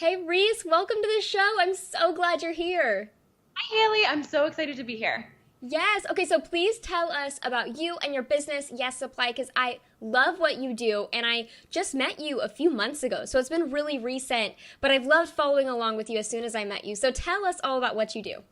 Hey Reese, welcome to the show. I'm so glad you're here. Hi, Haley. I'm so excited to be here. Yes. Okay, so please tell us about you and your business, Yes Supply, because I love what you do and I just met you a few months ago. So it's been really recent, but I've loved following along with you as soon as I met you. So tell us all about what you do.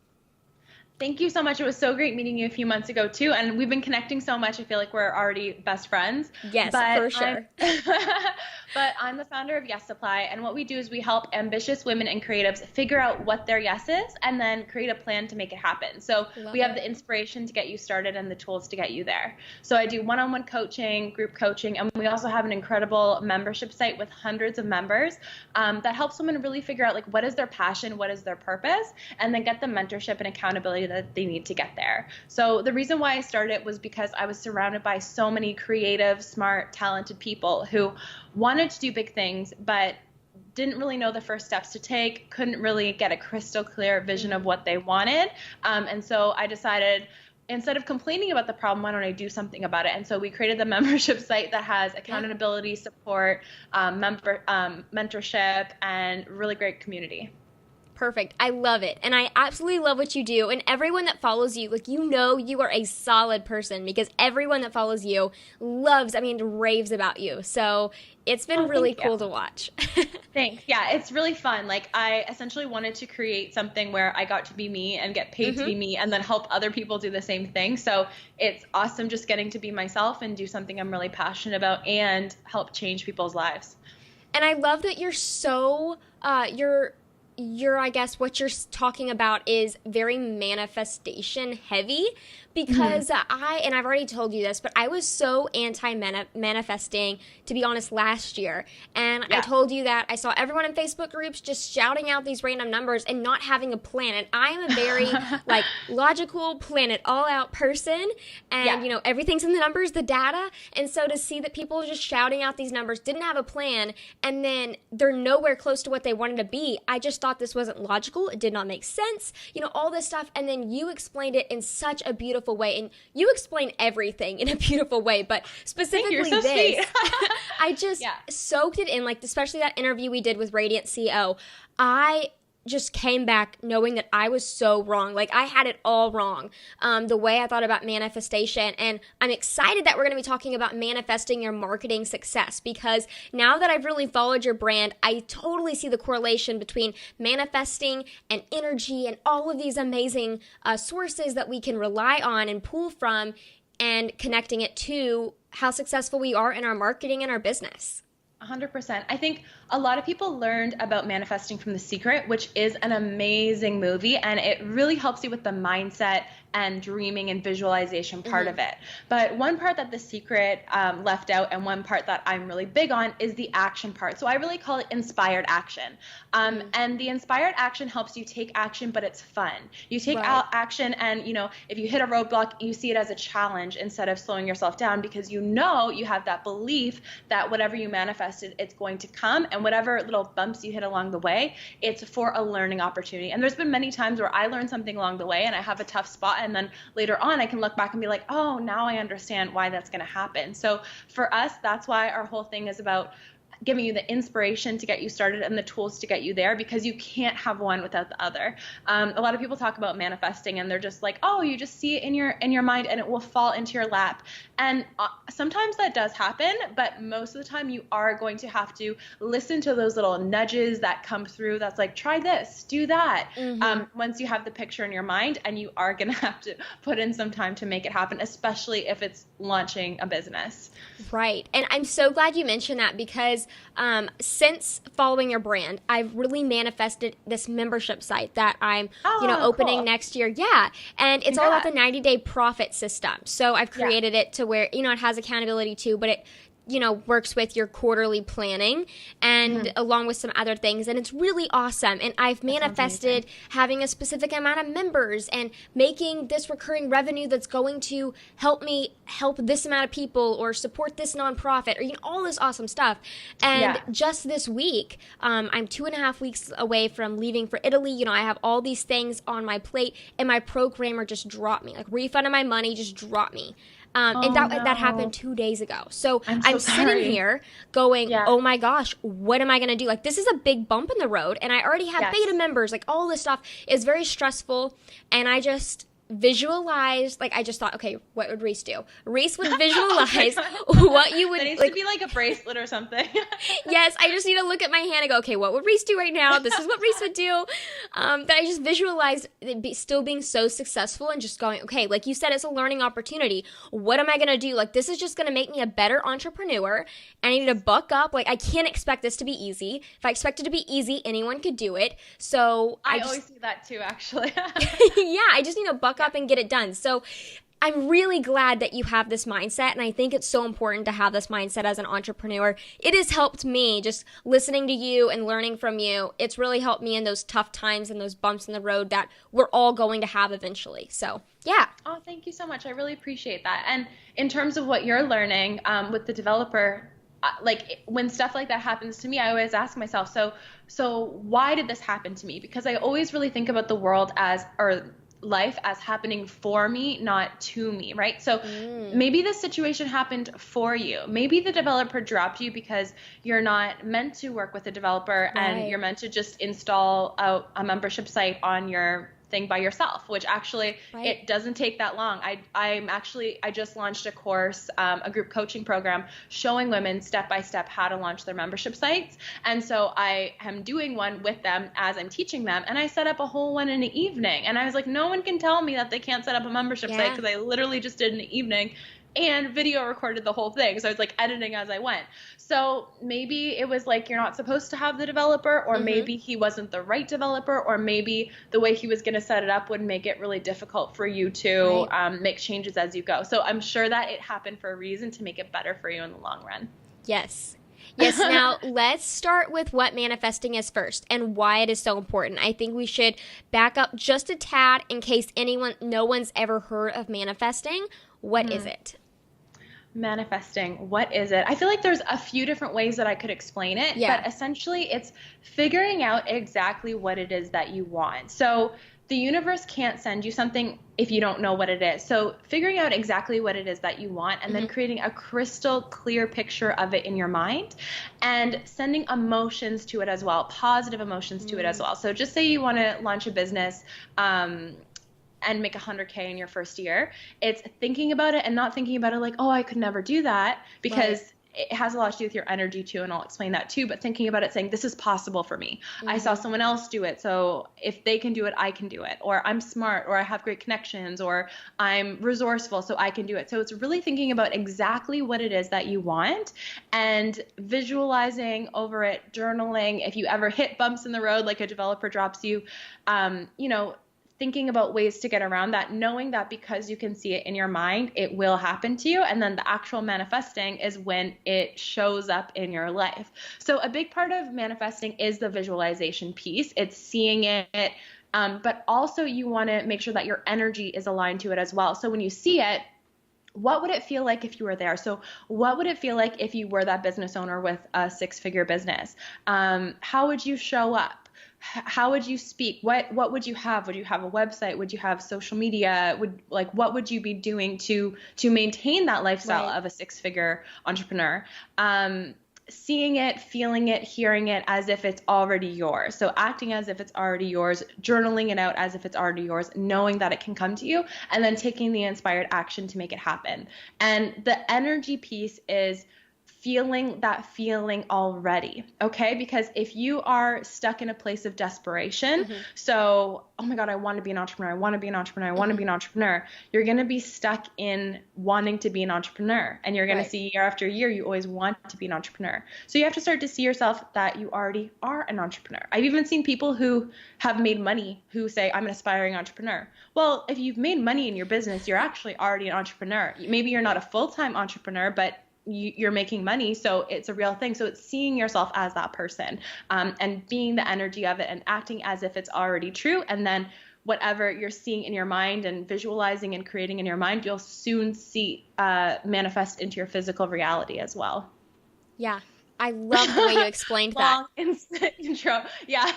Thank you so much. It was so great meeting you a few months ago too, and we've been connecting so much. I feel like we're already best friends. Yes, But for I'm sure. but I'm the founder of Yes Supply, and what we do is we help ambitious women and creatives figure out what their yes is and then create a plan to make it happen. So Love we have it. the inspiration to get you started and the tools to get you there. So I do one-on-one coaching, group coaching, and we also have an incredible membership site with hundreds of members that helps women really figure out like what is their passion, what is their purpose, and then get the mentorship and accountability that they need to get there. So the reason why I started it was because I was surrounded by so many creative, smart, talented people who wanted to do big things, but didn't really know the first steps to take, couldn't really get a crystal clear vision of what they wanted. And so I decided, instead of complaining about the problem, why don't I do something about it? And so we created the membership site that has Yeah. accountability, support, mentorship, and really great community. Perfect. I love it. And I absolutely love what you do. And everyone that follows you, like, you know, you are a solid person because everyone that follows you loves, I mean, raves about you. So it's been Oh, really thank you. cool to watch. Thanks. Yeah, it's really fun. Like, I essentially wanted to create something where I got to be me and get paid to hmm be me and then help other people do the same thing. So it's awesome just getting to be myself and do something I'm really passionate about and help change people's lives. And I love that you're so, I guess what you're talking about is very manifestation heavy Hmm. because and I've already told you this, but I was so anti manifesting, to be honest, last year. And I Yeah. told you that I saw everyone in Facebook groups just shouting out these random numbers and not having a plan. And I am a very like logical, plan it all out person. And Yeah. you know, everything's in the numbers, the data. And so to see that people just shouting out these numbers didn't have a plan and then they're nowhere close to what they wanted to be, I just thought this wasn't logical. It did not make sense, you know, all this stuff. And then you explained it in such a beautiful way. And you explain everything in a beautiful way, but Thank you. You're specifically so this, sweet. I just Yeah. soaked it in, like, especially that interview we did with Radiant CO. I just came back knowing that I was so wrong. Like, I had it all wrong. The way I thought about manifestation. And I'm excited that we're going to be talking about manifesting your marketing success because now that I've really followed your brand, I totally see the correlation between manifesting and energy and all of these amazing sources that we can rely on and pull from and connecting it to how successful we are in our marketing and our business. 100%. I think a lot of people learned about manifesting from The Secret, which is an amazing movie, and it really helps you with the mindset and dreaming and visualization part hmm of it. But one part that The Secret left out, and one part that I'm really big on, is the action part. So I really call it inspired action. And the inspired action helps you take action, but it's fun. You take Right. out action, and if you hit a roadblock, you see it as a challenge instead of slowing yourself down because you have that belief that whatever you manifested, it's going to come, and whatever little bumps you hit along the way, it's for a learning opportunity. And there's been many times where I learned something along the way and I have a tough spot, and then later on I can look back and be like, oh, now I understand why that's going to happen. So for us, that's why our whole thing is about giving you the inspiration to get you started and the tools to get you there, because you can't have one without the other. A lot of people talk about manifesting and they're just like, oh, you just see it in your mind and it will fall into your lap. And sometimes that does happen, but most of the time you are going to have to listen to those little nudges that come through that's like, try this, do that. hmm Once you have the picture in your mind, and you are going to have to put in some time to make it happen, especially if it's launching a business. Right. And I'm so glad you mentioned that because since following your brand, I've really manifested this membership site that I'm, Oh, opening cool. next year. Yeah. And it's all about the Congrats. 90-day profit system. So I've Yeah. created it to where, it has accountability too, but it works with your quarterly planning and Mhm. along with some other things. And it's really awesome. And I've That sounds amazing. manifested having a specific amount of members and making this recurring revenue that's going to help me help this amount of people or support this nonprofit or, all this awesome stuff. And Yeah. just this week, I'm 2.5 weeks away from leaving for Italy. I have all these things on my plate and my programmer just dropped me, like refunded my money, just dropped me. And Oh that happened no. 2 days ago. So I'm so I'm sitting sorry. here going, Yeah. oh my gosh, what am I going to do? Like, this is a big bump in the road. And I already have beta Yes. members. Like, all this stuff is very stressful. And I just visualized, like, I just thought, okay, what would Reese do? Reese would Oh my visualize God. what you That would, needs to like, be like a bracelet or something. yes, I just need to look at my hand and go, okay, what would Reese do right now? This is what Reese would do. That I just visualized still being so successful and just going, okay, like you said, it's a learning opportunity. What am I going to do? Like, this is just going to make me a better entrepreneur. I need to buck up. Like, I can't expect this to be easy. If I expect it to be easy, anyone could do it. So I I just, always do that too, actually. yeah, I just need to buck up and get it done. So I'm really glad that you have this mindset, and I think it's so important to have this mindset as an entrepreneur. It has helped me just listening to you and learning from you. It's really helped me in those tough times and those bumps in the road that we're all going to have eventually. So, yeah. Oh, thank you so much. I really appreciate that. And in terms of what you're learning with the developer, like when stuff like that happens to me, I always ask myself, so why did this happen to me? Because I always really think about the world as, or life as happening for me, not to me, right? So maybe this situation happened for you. Maybe the developer dropped you because you're not meant to work with a developer and you're meant to just install a membership site on your thing by yourself, which actually it doesn't take that long. I just launched a course, a group coaching program showing women step by step how to launch their membership sites. And so I am doing one with them as I'm teaching them. And I set up a whole one in the evening. And I was like, no one can tell me that they can't set up a membership site because I literally just did it in the evening and video recorded the whole thing. So I was like editing as I went. So maybe it was like you're not supposed to have the developer, or maybe he wasn't the right developer, or maybe the way he was going to set it up would make it really difficult for you to make changes as you go. So I'm sure that it happened for a reason to make it better for you in the long run. Yes. Yes, now let's start with what manifesting is first and why it is so important. I think we should back up just a tad in case no one's ever heard of manifesting. What is it? Manifesting, what is it? I feel like there's a few different ways that I could explain it, but essentially it's figuring out exactly what it is that you want. So the universe can't send you something if you don't know what it is. So figuring out exactly what it is that you want and then creating a crystal clear picture of it in your mind and sending emotions to it as well, positive emotions to it as well. So just say you want to launch a business, and make $100K in your first year. It's thinking about it and not thinking about it like, oh, I could never do that, because it has a lot to do with your energy too, and I'll explain that too, but thinking about it saying, this is possible for me. I saw someone else do it, so if they can do it, I can do it. Or I'm smart, or I have great connections, or I'm resourceful, so I can do it. So it's really thinking about exactly what it is that you want and visualizing over it, journaling. If you ever hit bumps in the road, like a developer drops you, thinking about ways to get around that, knowing that because you can see it in your mind, it will happen to you. And then the actual manifesting is when it shows up in your life. So a big part of manifesting is the visualization piece. It's seeing it, but also you want to make sure that your energy is aligned to it as well. So when you see it, what would it feel like if you were there? So what would it feel like if you were that business owner with a 6-figure business? How would you show up? How would you speak? What would you have? Would you have a website? Would you have social media? What would you be doing to maintain that lifestyle of a 6-figure entrepreneur? Seeing it, feeling it, hearing it as if it's already yours. So acting as if it's already yours, journaling it out as if it's already yours, knowing that it can come to you, and then taking the inspired action to make it happen. And the energy piece is feeling that feeling already, okay? Because if you are stuck in a place of desperation, so, oh my God, I want to be an entrepreneur, I want to be an entrepreneur, I want to be an entrepreneur, you're going to be stuck in wanting to be an entrepreneur. And you're going to see year after year, you always want to be an entrepreneur. So you have to start to see yourself that you already are an entrepreneur. I've even seen people who have made money who say, I'm an aspiring entrepreneur. Well, if you've made money in your business, you're actually already an entrepreneur. Maybe you're not a full-time entrepreneur, but you're making money, so it's a real thing. So it's seeing yourself as that person, and being the energy of it and acting as if it's already true. And then whatever you're seeing in your mind and visualizing and creating in your mind, you'll soon see manifest into your physical reality as well. Yeah. I love the way you explained that. Long intro. Yeah.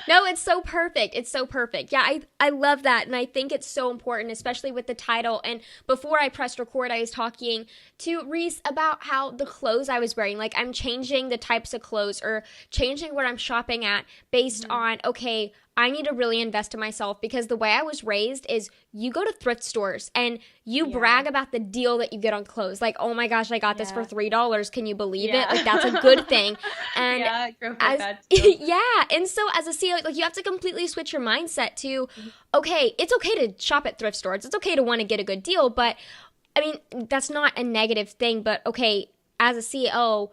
No, it's so perfect. It's so perfect. Yeah, I love that. And I think it's so important, especially with the title. And before I pressed record, I was talking to Reese about how the clothes I was wearing, like I'm changing the types of clothes or changing what I'm shopping at based on, okay, I need to really invest in myself because the way I was raised is you go to thrift stores and you brag about the deal that you get on clothes. Like, oh my gosh, I got this for $3. Can you believe it? Like, that's a good thing. And yeah, girl, that too. yeah. And so as a CEO, like you have to completely switch your mindset to, okay, it's okay to shop at thrift stores. It's okay to want to get a good deal. But I mean, that's not a negative thing. But okay, as a CEO,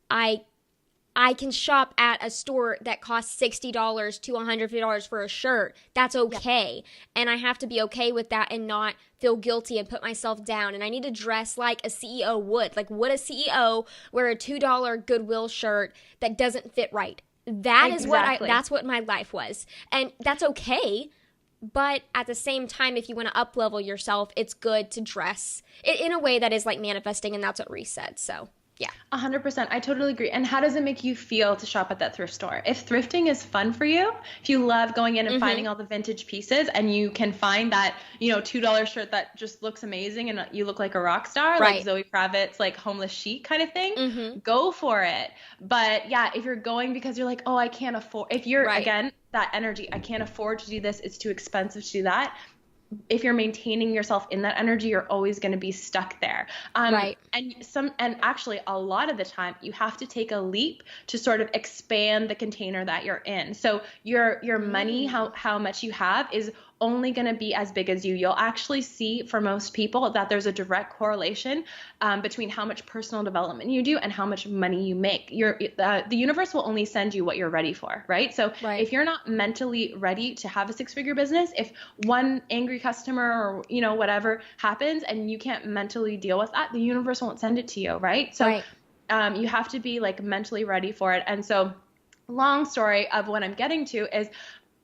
I can shop at a store that costs $60 to $150 for a shirt. That's okay. Yeah. And I have to be okay with that and not feel guilty and put myself down. And I need to dress like a CEO would. Like, would a CEO wear a $2 Goodwill shirt that doesn't fit right? That is that's what my life was. And that's okay. But at the same time, if you want to up-level yourself, it's good to dress in a way that is like manifesting. And that's what Reese said. So. Yeah. 100%. I totally agree. And how does it make you feel to shop at that thrift store? If thrifting is fun for you, if you love going in and finding all the vintage pieces and you can find that, $2 shirt that just looks amazing and you look like a rock star, like Zoe Kravitz's like homeless chic kind of thing, go for it. But yeah, if you're going because you're like, oh, I can't afford, if you're, again, that energy, I can't afford to do this, it's too expensive to do that. If you're maintaining yourself in that energy, you're always going to be stuck there. And actually a lot of the time you have to take a leap to sort of expand the container that you're in. So your money, how much you have is only going to be as big as you. You'll actually see for most people that there's a direct correlation between how much personal development you do and how much money you make. The universe will only send you what you're ready for, right? So if you're not mentally ready to have a six-figure business, if one angry customer or whatever happens and you can't mentally deal with that, the universe won't send it to you, right? So you have to be like mentally ready for it. And so long story of what I'm getting to is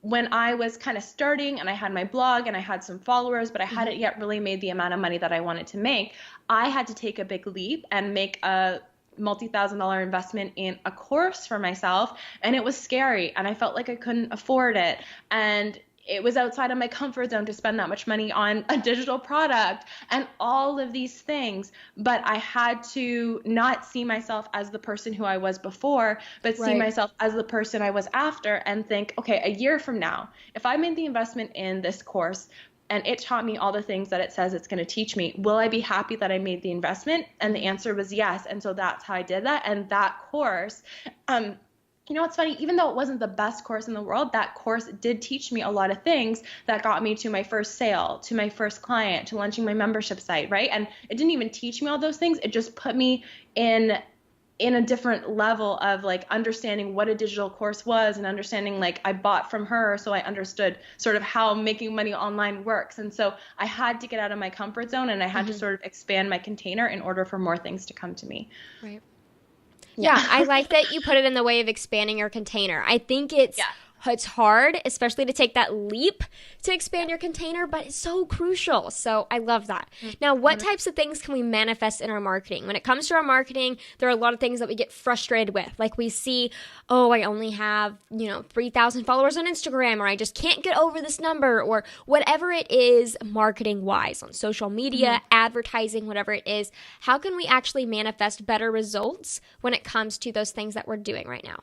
when I was kind of starting and I had my blog and I had some followers, but I hadn't yet really made the amount of money that I wanted to make, I had to take a big leap and make a multi-$1,000 investment in a course for myself. And it was scary and I felt like I couldn't afford it. And it was outside of my comfort zone to spend that much money on a digital product and all of these things. But I had to not see myself as the person who I was before, but see myself as the person I was after and think, okay, a year from now, if I made the investment in this course and it taught me all the things that it says it's going to teach me, will I be happy that I made the investment? And the answer was yes. And so that's how I did that. And that course, what's funny, even though it wasn't the best course in the world, that course did teach me a lot of things that got me to my first sale, to my first client, to launching my membership site, right? And it didn't even teach me all those things. It just put me in a different level of like understanding what a digital course was and understanding like I bought from her. So I understood sort of how making money online works. And so I had to get out of my comfort zone and I had to sort of expand my container in order for more things to come to me. Right. Yeah, I like that you put it in the way of expanding your container. I think it's hard, especially to take that leap to expand your container, but it's so crucial. So I love that. Now, what types of things can we manifest in our marketing? When it comes to our marketing, there are a lot of things that we get frustrated with. Like we see, oh, I only have, 3,000 followers on Instagram, or I just can't get over this number, or whatever it is marketing-wise on social media, advertising, whatever it is. How can we actually manifest better results when it comes to those things that we're doing right now?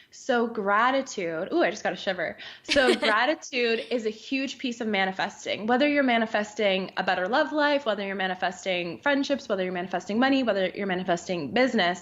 So gratitude, I just got a shiver. So gratitude is a huge piece of manifesting. Whether you're manifesting a better love life, whether you're manifesting friendships, whether you're manifesting money, whether you're manifesting business,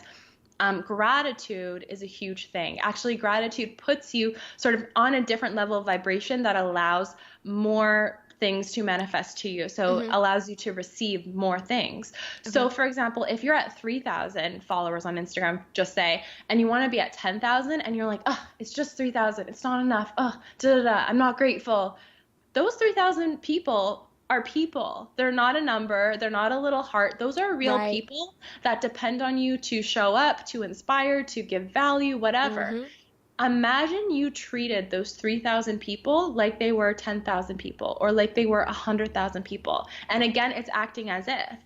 gratitude is a huge thing. Actually, gratitude puts you sort of on a different level of vibration that allows more things to manifest to you. So allows you to receive more things. So for example, if you're at 3,000 followers on Instagram, just say, and you want to be at 10,000 and you're like, it's just 3,000. It's not enough. I'm not grateful. Those 3,000 people are people. They're not a number. They're not a little heart. Those are real people that depend on you to show up, to inspire, to give value, whatever. Imagine you treated those 3,000 people like they were 10,000 people or like they were 100,000 people. And again, it's acting as if.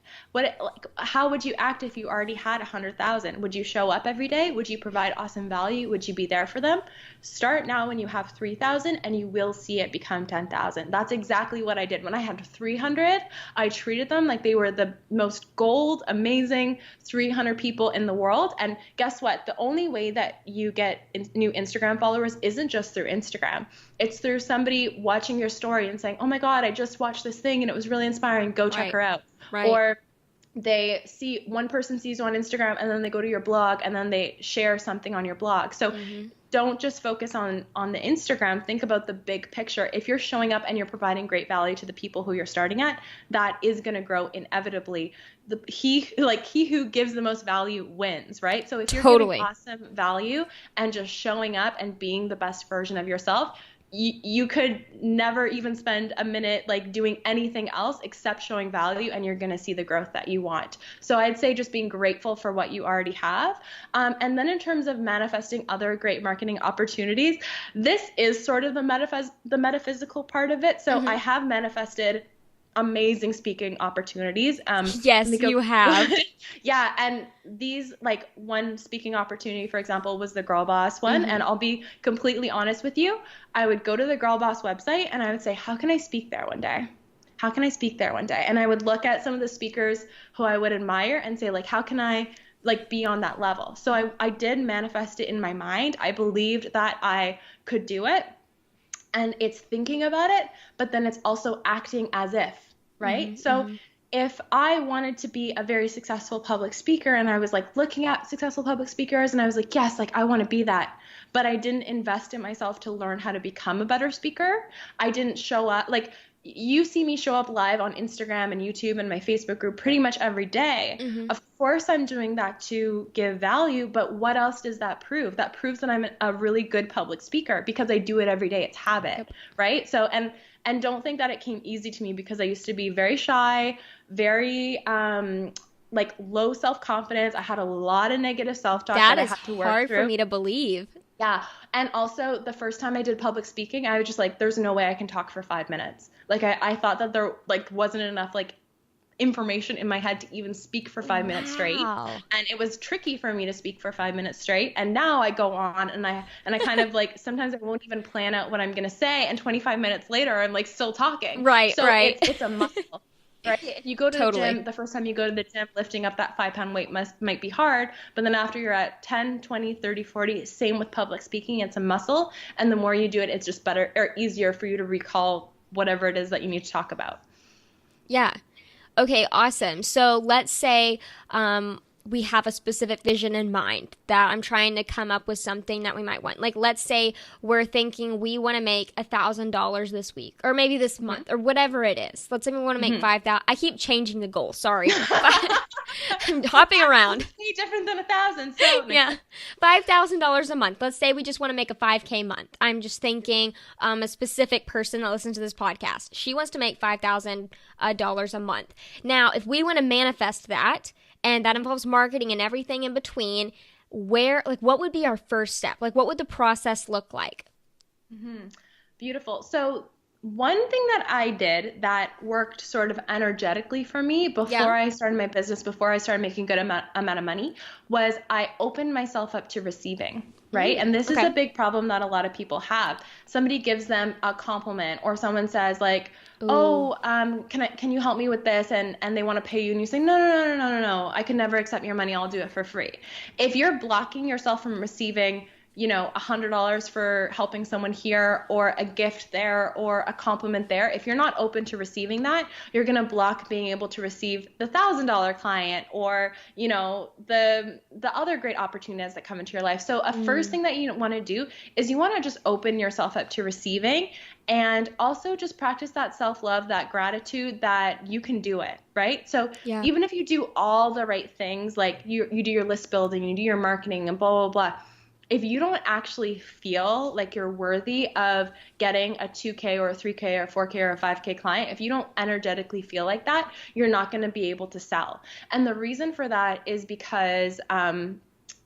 How would you act if you already had 100,000? Would you show up every day? Would you provide awesome value? Would you be there for them? Start now when you have 3,000 and you will see it become 10,000. That's exactly what I did. When I had 300, I treated them like they were the most gold, amazing 300 people in the world. And guess what? The only way that you get new Instagram followers isn't just through Instagram. It's through somebody watching your story and saying, oh my God, I just watched this thing and it was really inspiring. Go check her out. Right. Or they see one person sees you on Instagram and then they go to your blog and then they share something on your blog. So don't just focus on the Instagram. Think about the big picture. If you're showing up and you're providing great value to the people who you're starting at, that is going to grow inevitably. He who gives the most value wins, right? So if you're giving awesome value and just showing up and being the best version of yourself, you could never even spend a minute like doing anything else except showing value, and you're going to see the growth that you want. So I'd say just being grateful for what you already have. And then in terms of manifesting other great marketing opportunities, this is sort of the metaphysical part of it. So I have manifested amazing speaking opportunities. Yes, you have. Yeah. And these, like, one speaking opportunity, for example, was the Girl Boss one. And I'll be completely honest with you. I would go to the Girl Boss website and I would say, how can I speak there one day? How can I speak there one day? And I would look at some of the speakers who I would admire and say, like, how can I like be on that level? So I did manifest it in my mind. I believed that I could do it. And it's thinking about it, but then it's also acting as if, right? So if I wanted to be a very successful public speaker and I was like looking at successful public speakers and I was like, yes, like I want to be that, but I didn't invest in myself to learn how to become a better speaker. I didn't show up, like, you see me show up live on Instagram and YouTube and my Facebook group pretty much every day. Of course I'm doing that to give value, but what else does that prove? That proves that I'm a really good public speaker because I do it every day. It's habit, right? So, and don't think that it came easy to me because I used to be very shy, very like low self-confidence. I had a lot of negative self-talk that I had to work through. That is hard for me to believe. Yeah. And also the first time I did public speaking, I was just like, there's no way I can talk for 5 minutes. Like I thought that there like wasn't enough like information in my head to even speak for 5 minutes straight. And it was tricky for me to speak for 5 minutes straight. And now I go on and I kind of like, sometimes I won't even plan out what I'm going to say. And 25 minutes later, I'm like still talking. Right. So right. It's a muscle. Right? If you go to the gym, the first time you go to the gym, lifting up that 5-pound weight might be hard. But then after you're at 10, 20, 30, 40, same with public speaking, it's a muscle. And the more you do it, it's just better or easier for you to recall whatever it is that you need to talk about. Yeah. Okay, awesome. So let's say we have a specific vision in mind that I'm trying to come up with something that we might want. Like, let's say we're thinking we want to make $1,000 this week or maybe this month or whatever it is. Let's say we want to make 5,000. I keep changing the goal. Sorry. I'm hopping around. It's different than 1,000. So yeah. $5,000 a month. Let's say we just want to make a 5K month. I'm just thinking a specific person that listens to this podcast. She wants to make $5,000 a month. Now, if we want to manifest that, and that involves marketing and everything in between, what would be our first step? Like, what would the process look like? Beautiful. So one thing that I did that worked sort of energetically for me before I started my business, before I started making a good amount of money, was I opened myself up to receiving. Right. And this is a big problem that a lot of people have. Somebody gives them a compliment or someone says like, can you help me with this? And they want to pay you and you say, no. I can never accept your money. I'll do it for free. If you're blocking yourself from receiving, $100 for helping someone here or a gift there or a compliment there, if you're not open to receiving that, you're going to block being able to receive the $1,000 client or, the other great opportunities that come into your life. So first thing that you want to do is you want to just open yourself up to receiving and also just practice that self-love, that gratitude that you can do it, right? So even if you do all the right things, like you do your list building, you do your marketing and blah, blah, blah, if you don't actually feel like you're worthy of getting a 2K or a 3K or a 4K or a 5K client, if you don't energetically feel like that, you're not going to be able to sell. And the reason for that is because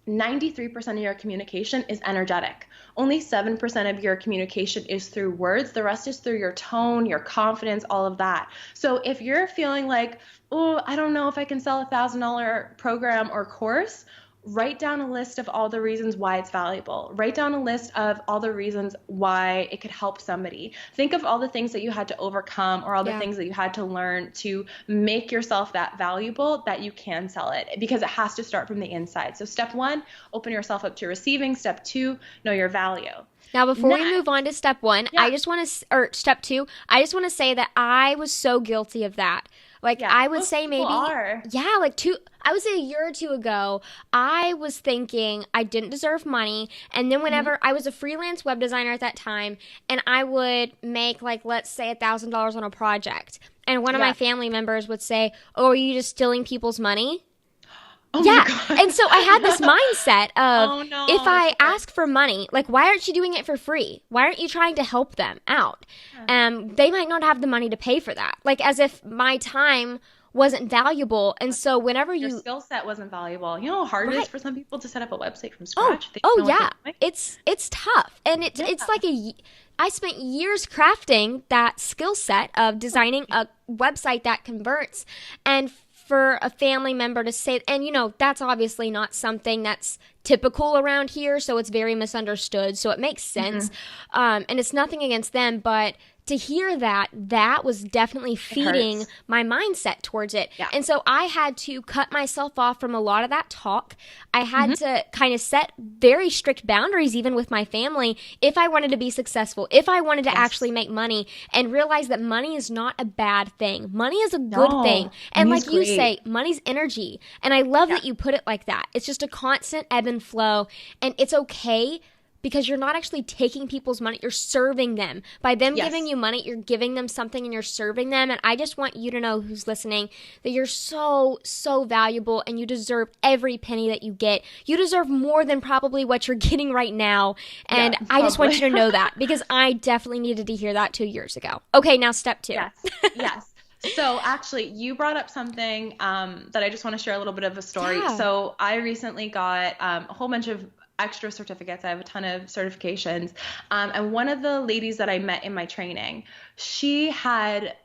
93% of your communication is energetic. Only 7% of your communication is through words. The rest is through your tone, your confidence, all of that. So if you're feeling like, oh, I don't know if I can sell $1,000 program or course, write down a list of all the reasons why it's valuable. Write down a list of all the reasons why it could help somebody. Think of all the things that you had to overcome or all the things that you had to learn to make yourself that valuable that you can sell it, because it has to start from the inside. So step 1, open yourself up to receiving. Step 2, know your value. Now, before we move on to step 1, I just want to, or step 2, I just want to say that I was so guilty of that. Like, I would say maybe, I would say a year or 2 ago, I was thinking I didn't deserve money. And then whenever I was a freelance web designer at that time, and I would make, like, let's say $1,000 on a project. And one of my family members would say, oh, are you just stealing people's money? Oh yeah. And so I had this mindset of, if I ask for money, like, why aren't you doing it for free? Why aren't you trying to help them out? They might not have the money to pay for that. Like, as if my time wasn't valuable. And so whenever your skill set wasn't valuable, you know how hard it is for some people to set up a website from scratch? It's tough. And it's like I spent years crafting that skill set of designing a website that converts. And for a family member to say, and that's obviously not something that's typical around here, so it's very misunderstood, so it makes sense. And it's nothing against them, but to hear that was definitely feeding my mindset towards it. And so I had to cut myself off from a lot of that talk. I had to kind of set very strict boundaries, even with my family, if I wanted to be successful, if I wanted to actually make money, and realize that money is not a bad thing. Money is a good thing. And like you say, money's energy. And I love that you put it like that. It's just a constant ebb and flow. And it's okay, because you're not actually taking people's money. You're serving them. By them giving you money, you're giving them something and you're serving them. And I just want you to know, who's listening, that you're so, so valuable and you deserve every penny that you get. You deserve more than probably what you're getting right now. And I just want you to know that, because I definitely needed to hear that 2 years ago. Okay, now step 2. Yes. So actually, you brought up something that I just want to share a little bit of a story. So I recently got a whole bunch of extra certificates. I have a ton of certifications. And one of the ladies that I met in my training, she had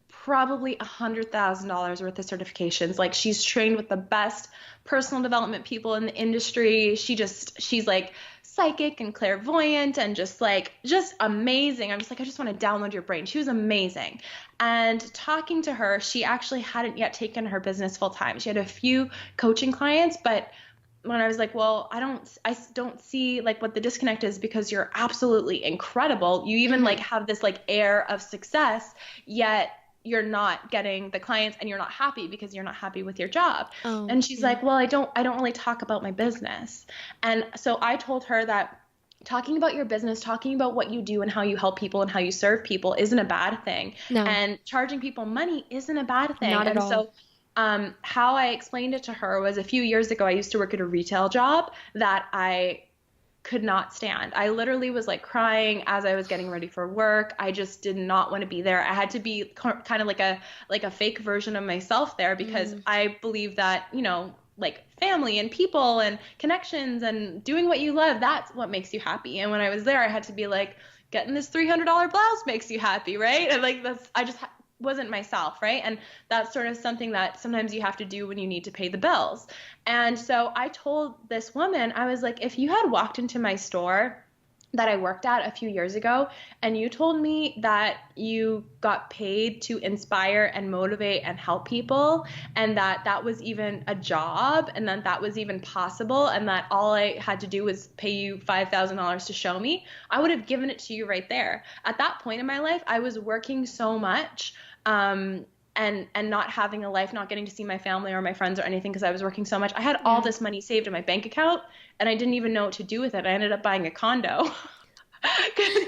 probably $100,000 worth of certifications. Like, she's trained with the best personal development people in the industry. She's like psychic and clairvoyant and just amazing. I'm just like, I just want to download your brain. She was amazing. And talking to her, she actually hadn't yet taken her business full time. She had a few coaching clients, but when I was like, well, I don't see like what the disconnect is, because you're absolutely incredible. You even like have this like air of success, yet you're not getting the clients and you're not happy because you're not happy with your job. And she's like, well, I don't really talk about my business. And so I told her that talking about your business, talking about what you do and how you help people and how you serve people isn't a bad thing. No. And charging people money isn't a bad thing. Not at all. So how I explained it to her was, a few years ago, I used to work at a retail job that I could not stand. I literally was like crying as I was getting ready for work. I just did not want to be there. I had to be kind of like a fake version of myself there, because I believe that, like family and people and connections and doing what you love, that's what makes you happy. And when I was there, I had to be like, getting this $300 blouse makes you happy, right? And like I just wasn't myself, right? And that's sort of something that sometimes you have to do when you need to pay the bills. And so I told this woman, I was like, if you had walked into my store that I worked at a few years ago and you told me that you got paid to inspire and motivate and help people, and that was even a job, and that was even possible, and that all I had to do was pay you $5,000 to show me, I would have given it to you right there. At that point in my life, I was working so much and not having a life, not getting to see my family or my friends or anything because I was working so much. I had all this money saved in my bank account, and I didn't even know what to do with it. I ended up buying a condo.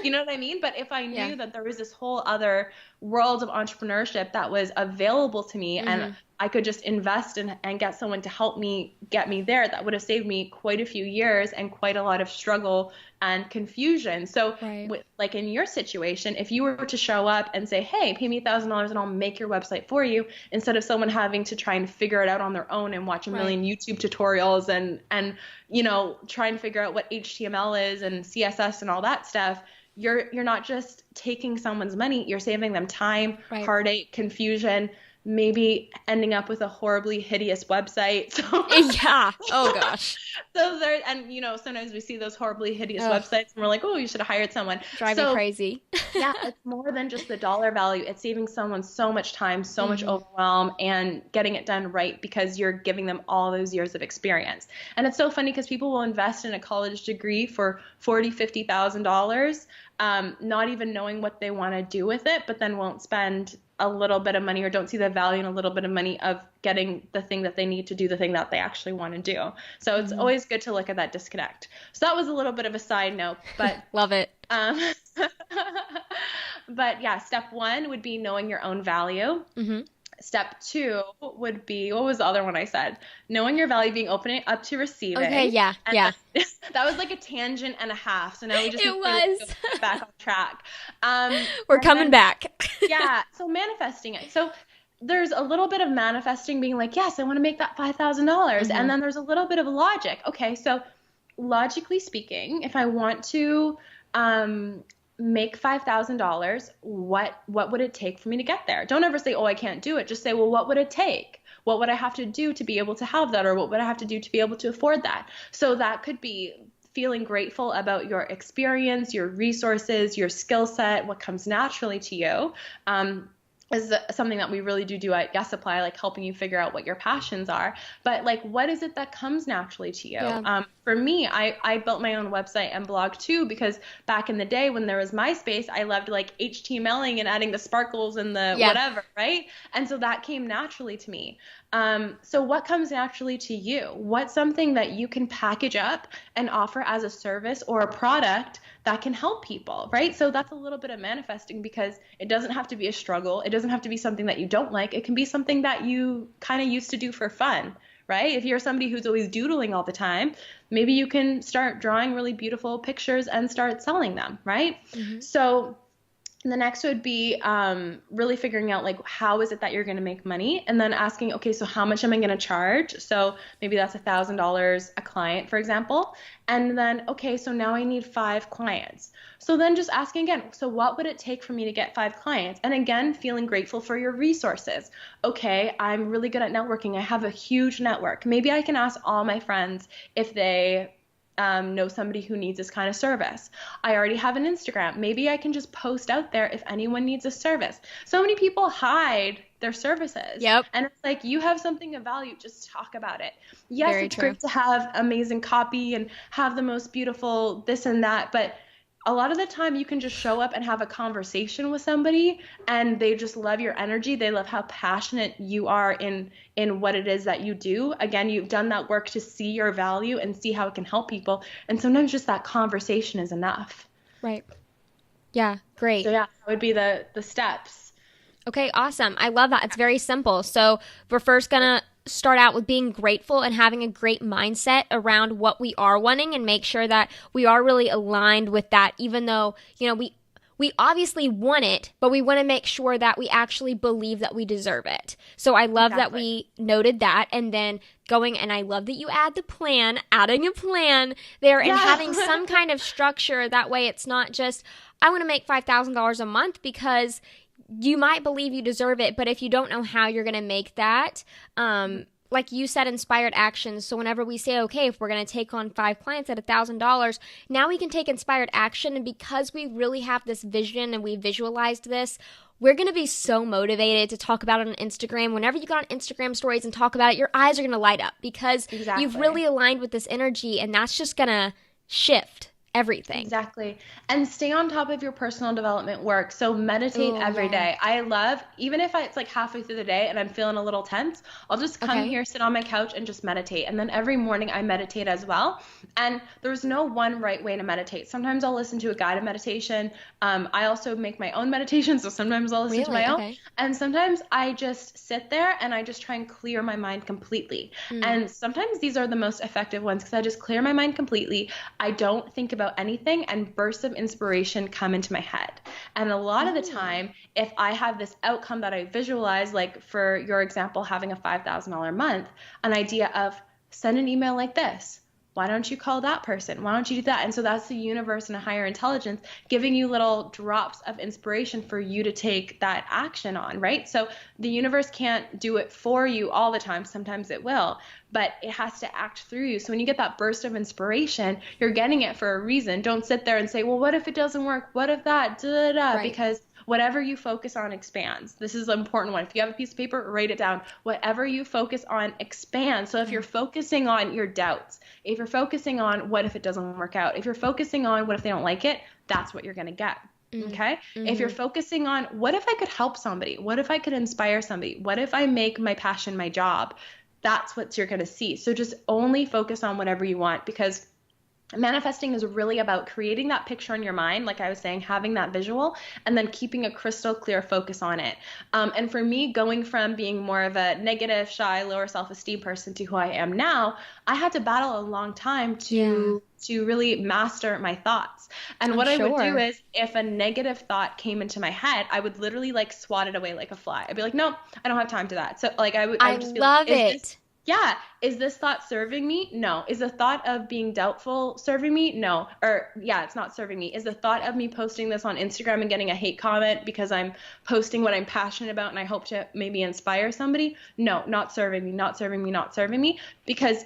You know what I mean? But if I knew that there was this whole other world of entrepreneurship that was available to me, and I could just invest and get someone to help me get me there, that would have saved me quite a few years and quite a lot of struggle and confusion. So like in your situation, if you were to show up and say, hey, pay me $1,000 and I'll make your website for you, instead of someone having to try and figure it out on their own and watch a million YouTube tutorials and you know, try and figure out what HTML is and CSS and all that stuff, you're not just taking someone's money, you're saving them time, heartache, confusion, maybe ending up with a horribly hideous website. So yeah. Oh gosh. So there, and you know, sometimes we see those horribly hideous websites and we're like, oh, you should have hired someone. Drive me crazy. Yeah, it's more than just the dollar value. It's saving someone so much time, so much overwhelm, and getting it done right because you're giving them all those years of experience. And it's so funny because people will invest in a college degree for $40,000, $50,000, not even knowing what they want to do with it, but then won't spend a little bit of money or don't see the value in a little bit of money of getting the thing that they need to do the thing that they actually want to do. So it's always good to look at that disconnect. So that was a little bit of a side note, but love it. But yeah, step 1 would be knowing your own value. Step 2 would be, what was the other one I said? Knowing your value, being open up to receiving. Okay, yeah, and yeah. That was like a tangent and a half. So now we just it was go back on track. We're coming back. Yeah, so manifesting it. So there's a little bit of manifesting, being like, yes, I want to make that $5,000. And then there's a little bit of logic. Okay, so logically speaking, if I want to make $5,000, what would it take for me to get there? Don't ever say, oh, I can't do it. Just say, well, what would it take? What would I have to do to be able to have that? Or what would I have to do to be able to afford that? So that could be feeling grateful about your experience, your resources, your skill set, what comes naturally to you. Is something that we really do at Yes Supply, like helping you figure out what your passions are. But like, what is it that comes naturally to you? Yeah. For me, I built my own website and blog too, because back in the day when there was MySpace, I loved like HTMLing and adding the sparkles and the whatever, right? And so that came naturally to me. So what comes naturally to you? What's something that you can package up and offer as a service or a product that can help people, right? So that's a little bit of manifesting, because it doesn't have to be a struggle. It doesn't have to be something that you don't like. It can be something that you kind of used to do for fun, right? If you're somebody who's always doodling all the time, maybe you can start drawing really beautiful pictures and start selling them, right? So the next would be really figuring out, like, how is it that you're going to make money? And then asking, okay, so how much am I going to charge? So maybe that's $1,000 a client, for example. And then, okay, so now I need 5 clients. So then just asking again, so what would it take for me to get 5 clients? And again, feeling grateful for your resources. Okay, I'm really good at networking. I have a huge network. Maybe I can ask all my friends if they know somebody who needs this kind of service. I already have an Instagram. Maybe I can just post out there if anyone needs a service. So many people hide their services. Yep. And it's like, you have something of value, just talk about it. Yes, Very it's true. great to have amazing copy and have the most beautiful this and that, but a lot of the time you can just show up and have a conversation with somebody and they just love your energy. They love how passionate you are in what it is that you do. Again, you've done that work to see your value and see how it can help people. And sometimes just that conversation is enough. Right. Yeah, great. So yeah, that would be the steps. Okay, awesome. I love that. It's very simple. So we're first going to start out with being grateful and having a great mindset around what we are wanting, and make sure that we are really aligned with that, even though, you know, we obviously want it, but we want to make sure that we actually believe that we deserve it. So I love that we noted that, and then going, and I love that you adding a plan there, and having some kind of structure. That way it's not just, I want to make $5,000 a month, because you might believe you deserve it, but if you don't know how you're going to make that, like you said, inspired actions. So whenever we say, okay, if we're going to take on 5 clients at $1,000, now we can take inspired action. And because we really have this vision and we visualized this, we're going to be so motivated to talk about it on Instagram. Whenever you go on Instagram stories and talk about it, your eyes are going to light up, because you've really aligned with this energy, and that's just going to shift everything. Exactly. And stay on top of your personal development work. So meditate Oh, every yeah. day. I love, even if it's like halfway through the day and I'm feeling a little tense, I'll just come Okay. here, sit on my couch and just meditate. And then every morning I meditate as well. And there's no one right way to meditate. Sometimes I'll listen to a guided meditation. I also make my own meditation. So sometimes I'll listen to Really? my own. Okay. And sometimes I just sit there and I just try and clear my mind completely. Mm. And sometimes these are the most effective ones because I just clear my mind completely. I don't think about anything, and bursts of inspiration come into my head. And a lot of the time, if I have this outcome that I visualize, like for your example, having a $5,000 month, an idea of send an email like this. Why don't you call that person? Why don't you do that? And so that's the universe and a higher intelligence giving you little drops of inspiration for you to take that action on, right? So the universe can't do it for you all the time. Sometimes it will, but it has to act through you. So when you get that burst of inspiration, you're getting it for a reason. Don't sit there and say, well, what if it doesn't work? What if that? Da, da, da. Right. Because whatever you focus on expands. This is an important one. If you have a piece of paper, write it down. Whatever you focus on expands. So if you're focusing on your doubts, if you're focusing on what if it doesn't work out, if you're focusing on what if they don't like it, that's what you're going to get. Okay? If you're focusing on what if I could help somebody? What if I could inspire somebody? What if I make my passion my job? That's what you're going to see. So just only focus on whatever you want, because manifesting is really about creating that picture in your mind, like I was saying, having that visual, and then keeping a crystal clear focus on it. And for me, going from being more of a negative, shy, lower self-esteem person to who I am now, I had to battle a long time to really master my thoughts. And what I would do is, if a negative thought came into my head, I would literally like swat it away like a fly. I'd be like, no, I don't have time to that. So like I would just be love like, it. Is this thought serving me? No. Is the thought of being doubtful serving me? No. Or it's not serving me. Is the thought of me posting this on Instagram and getting a hate comment because I'm posting what I'm passionate about and I hope to maybe inspire somebody? No, not serving me, not serving me, not serving me. Because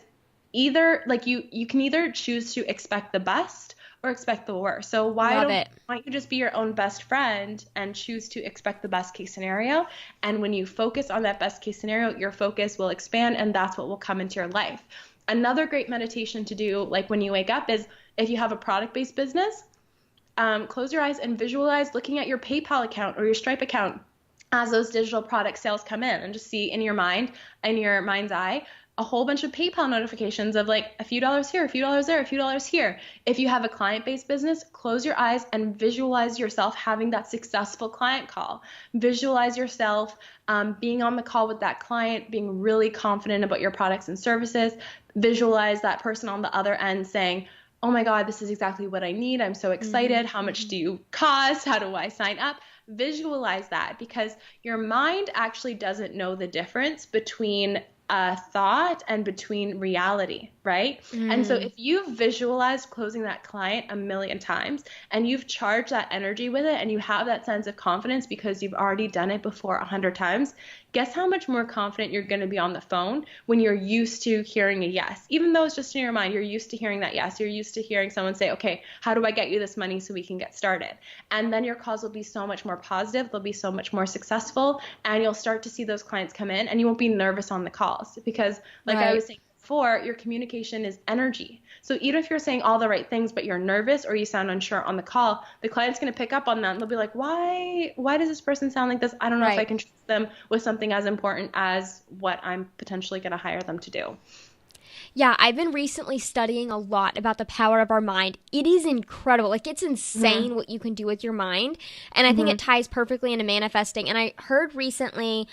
either like you can either choose to expect the best or expect the worst. So why don't you just be your own best friend and choose to expect the best case scenario? And when you focus on that best case scenario, your focus will expand, and that's what will come into your life. Another great meditation to do, like when you wake up, is if you have a product-based business, close your eyes and visualize looking at your PayPal account or your Stripe account as those digital product sales come in, and just see in your mind, in your mind's eye, a whole bunch of PayPal notifications of like a few dollars here, a few dollars there, a few dollars here. If you have a client-based business, close your eyes and visualize yourself having that successful client call. Visualize yourself being on the call with that client, being really confident about your products and services. Visualize that person on the other end saying, oh my God, this is exactly what I need. I'm so excited. How much do you cost? How do I sign up? Visualize that, because your mind actually doesn't know the difference between thought and between reality, right? And so if you've visualized closing that client a million times and you've charged that energy with it and you have that sense of confidence because you've already done it before 100 times, guess how much more confident you're going to be on the phone when you're used to hearing a yes. Even though it's just in your mind, you're used to hearing that yes. You're used to hearing someone say, okay, how do I get you this money so we can get started? And then your calls will be so much more positive. They'll be so much more successful, and you'll start to see those clients come in, and you won't be nervous on the calls, because like I was saying before, your communication is energy. So even if you're saying all the right things, but you're nervous or you sound unsure on the call, the client's going to pick up on that, and they'll be like, why does this person sound like this? I don't know if I can trust them with something as important as what I'm potentially going to hire them to do. Yeah, I've been recently studying a lot about the power of our mind. It is incredible. Like, it's insane what you can do with your mind. And I think it ties perfectly into manifesting. And I heard recently,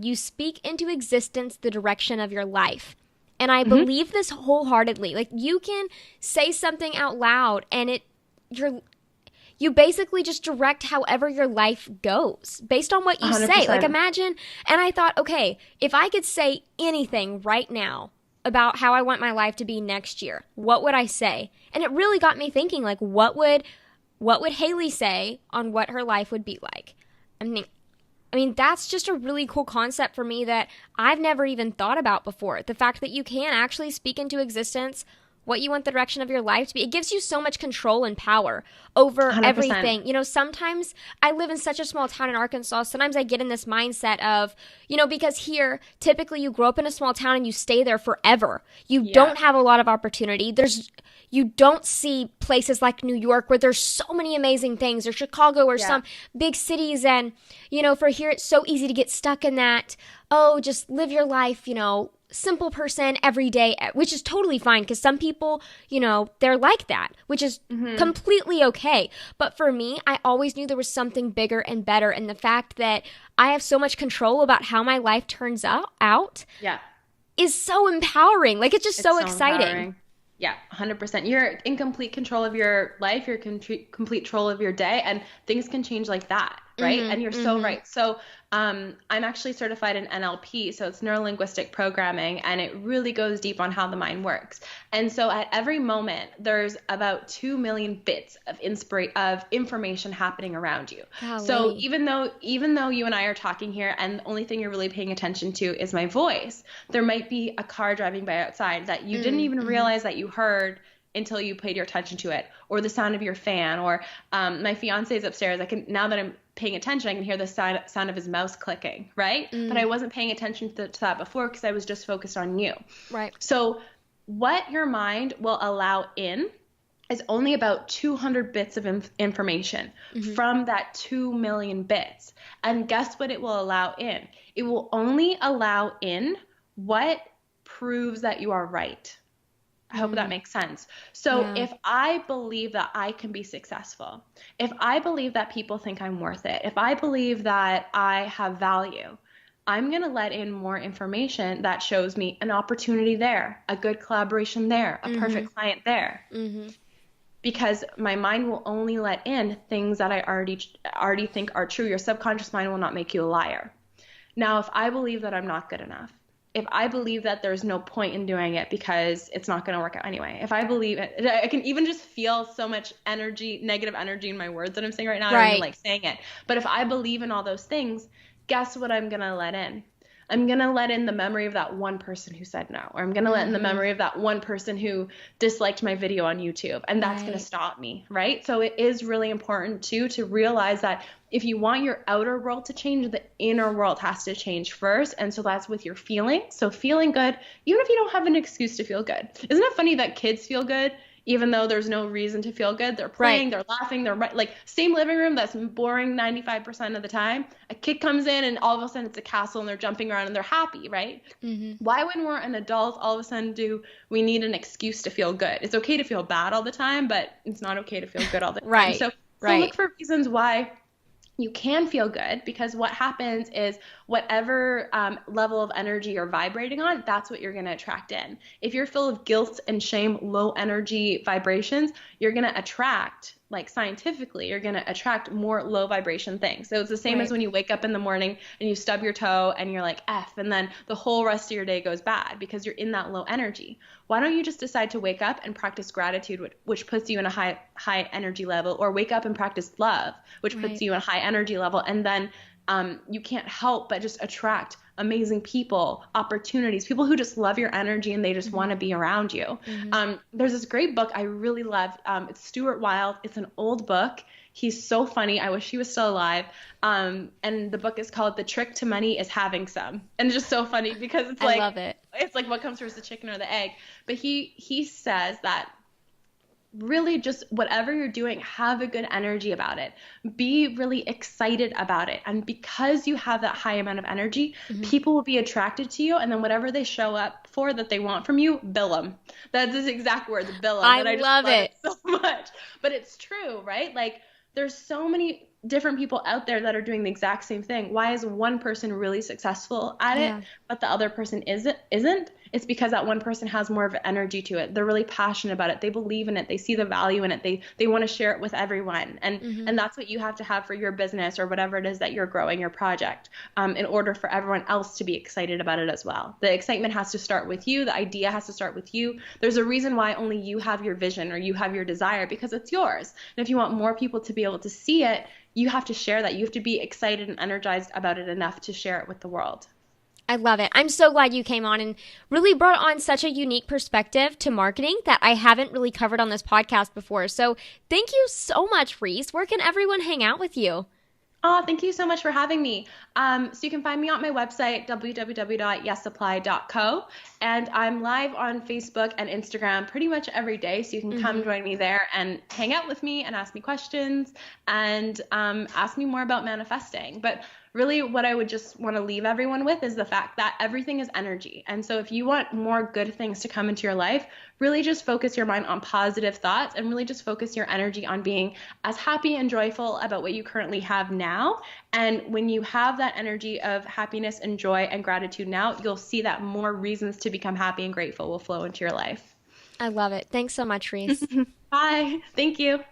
you speak into existence the direction of your life. And I believe this wholeheartedly. Like, you can say something out loud and you basically just direct however your life goes based on what you 100%. Say. Like, imagine, and I thought, okay, if I could say anything right now about how I want my life to be next year, what would I say? And it really got me thinking, like, what would Haley say on what her life would be like? I mean, that's just a really cool concept for me that I've never even thought about before. The fact that you can actually speak into existence what you want the direction of your life to be. It gives you so much control and power over 100%. everything. Sometimes I live in such a small town in Arkansas. Sometimes I get in this mindset of, because here, typically you grow up in a small town and you stay there forever. You don't have a lot of opportunity. You don't see places like New York where there's so many amazing things, or Chicago, or some big cities. And, for here, it's so easy to get stuck in that, just live your life, simple person every day, which is totally fine, because some people, they're like that, which is completely okay. But for me, I always knew there was something bigger and better. And the fact that I have so much control about how my life turns out is so empowering. Like, it's just so exciting. Empowering. Yeah, 100%. You're in complete control of your life. You're in complete control of your day, and things can change like that, right? And you're so right. So I'm actually certified in NLP, so it's neuro-linguistic programming, and it really goes deep on how the mind works. And so at every moment, there's about 2 million bits of information happening around you. Golly. So even though you and I are talking here, and the only thing you're really paying attention to is my voice, there might be a car driving by outside that you didn't even realize that you heard until you paid your attention to it, or the sound of your fan, or my fiance is upstairs. Now that I'm paying attention, I can hear the sound of his mouse clicking, right? But I wasn't paying attention to that before because I was just focused on you. Right. So what your mind will allow in is only about 200 bits of information from that 2 million bits. And guess what it will allow in? It will only allow in what proves that you are right. I hope that makes sense. So if I believe that I can be successful, if I believe that people think I'm worth it, if I believe that I have value, I'm going to let in more information that shows me an opportunity there, a good collaboration there, a perfect client there. Because my mind will only let in things that I already think are true. Your subconscious mind will not make you a liar. Now, if I believe that I'm not good enough, if I believe that there's no point in doing it because it's not going to work out anyway, if I believe it, I can even just feel so much energy, negative energy in my words that I'm saying right now. I don't even like saying it. But if I believe in all those things, guess what I'm going to let in? I'm going to let in the memory of that one person who said no, or I'm going to let in the memory of that one person who disliked my video on YouTube, and that's going to stop me, right? So it is really important too to realize that if you want your outer world to change, the inner world has to change first. And so that's with your feeling. So feeling good, even if you don't have an excuse to feel good. Isn't it funny that kids feel good even though there's no reason to feel good? They're playing, they're laughing, they're like same living room that's boring 95% of the time. A kid comes in and all of a sudden it's a castle and they're jumping around and they're happy, right? Why, when we're an adult, all of a sudden do we need an excuse to feel good? It's okay to feel bad all the time, but it's not okay to feel good all the time. So look for reasons why you can feel good, because what happens is whatever level of energy you're vibrating on, that's what you're going to attract in. If you're full of guilt and shame, low energy vibrations, you're going to attract, like scientifically, you're going to attract more low vibration things. So it's the same as when you wake up in the morning and you stub your toe and you're like, F, and then the whole rest of your day goes bad because you're in that low energy. Why don't you just decide to wake up and practice gratitude, which puts you in a high energy level, or wake up and practice love, which puts you in a high energy level, and then you can't help but just attract amazing people, opportunities, people who just love your energy and they just want to be around you. There's this great book I really love. It's Stuart Wilde. It's an old book. He's so funny. I wish he was still alive. And the book is called The Trick to Money is Having Some. And it's just so funny because it's like, I love it. It's like what comes first, the chicken or the egg. But he says that really just whatever you're doing, have a good energy about it. Be really excited about it. And because you have that high amount of energy, people will be attracted to you. And then whatever they show up for that they want from you, bill them. That's his exact words, bill them. I love it so much. But it's true, right? Like, there's so many different people out there that are doing the exact same thing. Why is one person really successful at it, but the other person isn't? It's because that one person has more of an energy to it. They're really passionate about it. They believe in it. They see the value in it. They want to share it with everyone. And that's what you have to have for your business or whatever it is that you're growing, your project, in order for everyone else to be excited about it as well. The excitement has to start with you. The idea has to start with you. There's a reason why only you have your vision or you have your desire, because it's yours. And if you want more people to be able to see it, you have to share that. You have to be excited and energized about it enough to share it with the world. I love it. I'm so glad you came on and really brought on such a unique perspective to marketing that I haven't really covered on this podcast before. So thank you so much, Reese. Where can everyone hang out with you? Oh, thank you so much for having me. So you can find me on my website, www.yessupply.co. And I'm live on Facebook and Instagram pretty much every day. So you can come join me there and hang out with me and ask me questions and ask me more about manifesting. But really what I would just want to leave everyone with is the fact that everything is energy. And so if you want more good things to come into your life, really just focus your mind on positive thoughts and really just focus your energy on being as happy and joyful about what you currently have now. And when you have that energy of happiness and joy and gratitude now, you'll see that more reasons to become happy and grateful will flow into your life. I love it. Thanks so much, Reese. Bye. Thank you.